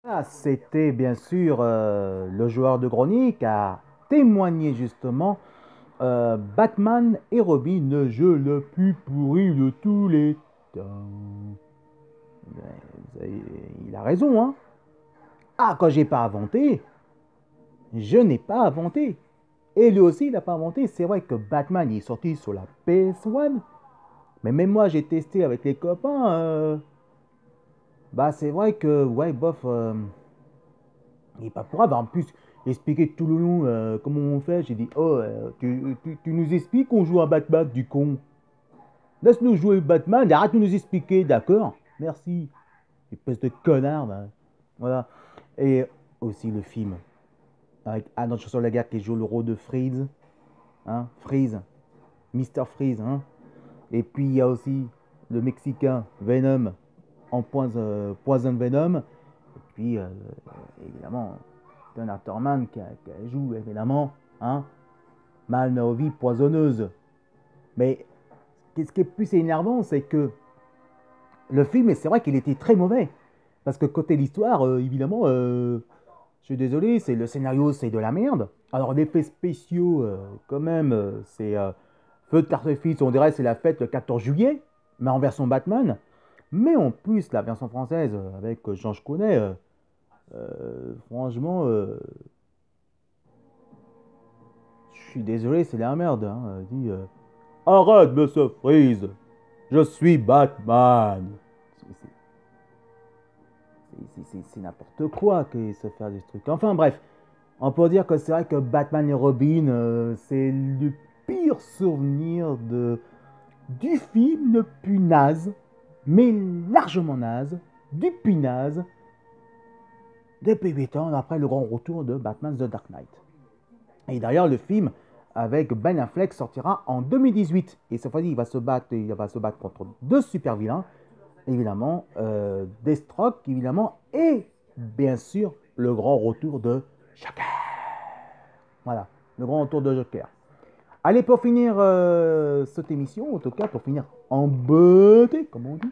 Ah, c'était bien sûr le joueur de grenier qui a témoigné justement Batman et Robin, le jeu le plus pourri de tous les temps. Ben, il a raison, hein. Ah, quand j'ai pas inventé, je n'ai pas inventé. Et lui aussi, il n'a pas inventé. C'est vrai que Batman il est sorti sur la PS1, mais même moi, j'ai testé avec les copains. Bah, c'est vrai que, ouais, bof, il n'est pas pour grave. En plus, expliquer tout le long comment on fait. J'ai dit, oh, tu nous expliques qu'on joue à Batman, du con. Laisse-nous jouer Batman, arrête de nous expliquer, d'accord? Merci. Espèce de connard, bah. Voilà. Et aussi le film avec Arnold Schwarzenegger qui joue le rôle de Freeze, hein, Freeze, Mister Freeze, hein. Et puis il y a aussi le Mexicain Venom en Poison Venom. Et puis évidemment Gunnar Thorman qui joue évidemment, hein, Malnovi poisonneuse. Mais ce qui est plus énervant, c'est que le film, et c'est vrai qu'il était très mauvais. Parce que côté l'histoire, évidemment, je suis désolé, c'est le scénario, c'est de la merde. Alors, l'effet spéciaux, quand même, c'est feu de artifice, on dirait c'est la fête le 14 juillet, mais en version Batman. Mais en plus, la version française, avec Georges Clooney, franchement, je suis désolé, c'est la merde, hein. Dit, arrête, Monsieur Freeze, je suis Batman. C'est- c'est n'importe quoi que se faire des trucs. Enfin bref, on peut dire que c'est vrai que Batman et Robin, c'est le pire souvenir du film le plus naze, mais largement naze, du plus naze, depuis 8 ans après le grand retour de Batman The Dark Knight. Et d'ailleurs, le film avec Ben Affleck sortira en 2018. Et cette fois-ci, il va se battre contre deux super vilains, évidemment, Deathstroke, évidemment, et bien sûr, le grand retour de Joker. Voilà, le grand retour de Joker. Allez, pour finir cette émission, en tout cas, pour finir en beauté, comme on dit,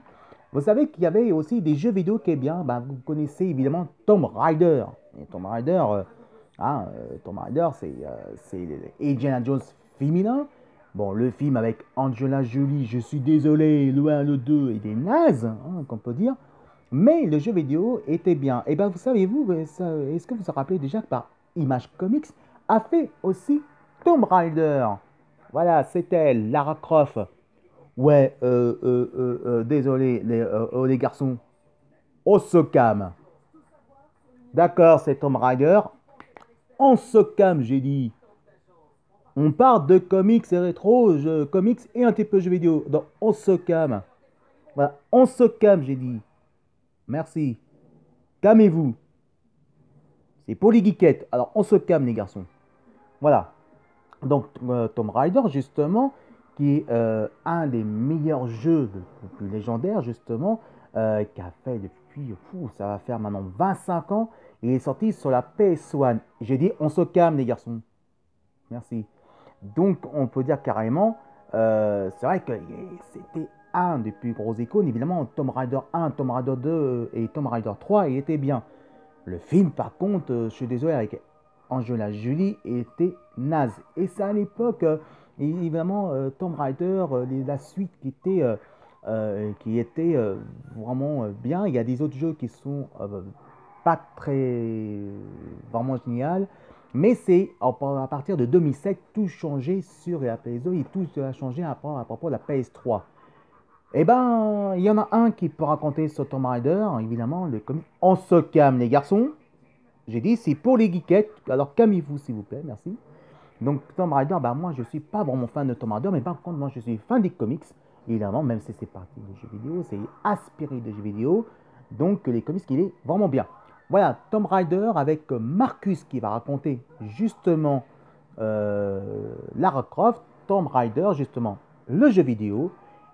vous savez qu'il y avait aussi des jeux vidéo qui est bien. Ben, vous connaissez évidemment Tomb Raider. Et Tomb Raider, c'est Indiana Jones féminin. Bon, le film avec Angela Jolie, je suis désolé, le 1, le 2, il est naze, hein, qu'on peut dire. Mais le jeu vidéo était bien. Et ben, vous savez-vous, est-ce que vous vous rappelez déjà que par Image Comics a fait aussi Tomb Raider? Voilà, c'était Lara Croft. Ouais, désolé, les garçons. On se calme. D'accord, c'est Tomb Raider. On se calme, j'ai dit. On parle de comics et rétro, comics et un petit peu jeux vidéo. Donc, on se calme. Voilà, on se calme, j'ai dit. Merci. Calmez-vous. C'est pour les geekettes. Alors, on se calme, les garçons. Voilà. Donc, Tomb Raider, justement, qui est un des meilleurs jeux les plus légendaires, justement, qui a fait depuis, fou, ça va faire maintenant 25 ans. Il est sorti sur la PS1. J'ai dit, on se calme, les garçons. Merci. Donc, on peut dire carrément, c'est vrai que c'était un des plus gros icônes. Évidemment, Tomb Raider 1, Tomb Raider 2 et Tomb Raider 3, il était bien. Le film, par contre, je suis désolé, avec Angela Jolie, était naze. Et c'est à l'époque, évidemment, Tomb Raider, la suite qui était vraiment bien. Il y a des autres jeux qui sont pas très vraiment génial. Mais c'est à partir de 2007, tout changé sur la PS2 et tout a changé à propos de la PS3. Eh ben, il y en a un qui peut raconter ce Tomb Raider, évidemment, On se calme, les garçons. J'ai dit, c'est pour les geekettes. Alors, calmez-vous, s'il vous plaît, merci. Donc, Tomb Raider, bah, moi, je suis pas vraiment fan de Tomb Raider, mais par contre, moi, je suis fan des comics. Évidemment, même si c'est parti des jeux vidéo, c'est aspiré de jeux vidéo. Donc, les comics, il est vraiment bien. Voilà, Tomb Raider avec Marcus qui va raconter justement Lara Croft, Tomb Raider, justement, le jeu vidéo.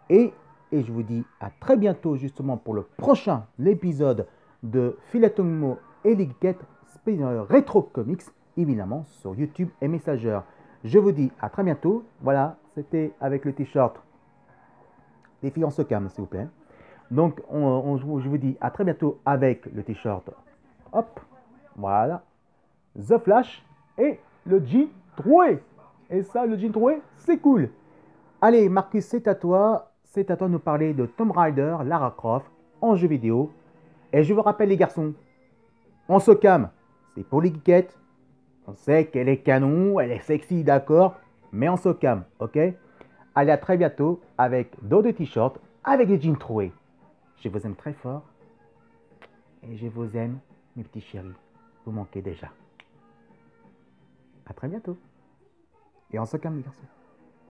Et, et je vous dis à très bientôt, justement, pour le prochain épisode de Philatonmo et les Geekettes Rétro Comics, évidemment, sur YouTube et Messenger. Je vous dis à très bientôt. Voilà, c'était avec le t-shirt. Les filles, on se calme, s'il vous plaît. Donc, je vous dis à très bientôt avec le t-shirt Hop, voilà. The Flash et le jean troué. Et ça, le jean troué, c'est cool. Allez, Marcus, c'est à toi. C'est à toi de nous parler de Tomb Raider, Lara Croft, en jeu vidéo. Et je vous rappelle, les garçons, on se calme. C'est pour les geekettes. On sait qu'elle est canon, elle est sexy, d'accord. Mais on se calme, ok? Allez, à très bientôt avec d'autres t-shirts, avec des jeans troués. Je vous aime très fort. Et je vous aime, mes petits chéris. Vous manquez déjà. À très bientôt. Et on se calme, les garçons.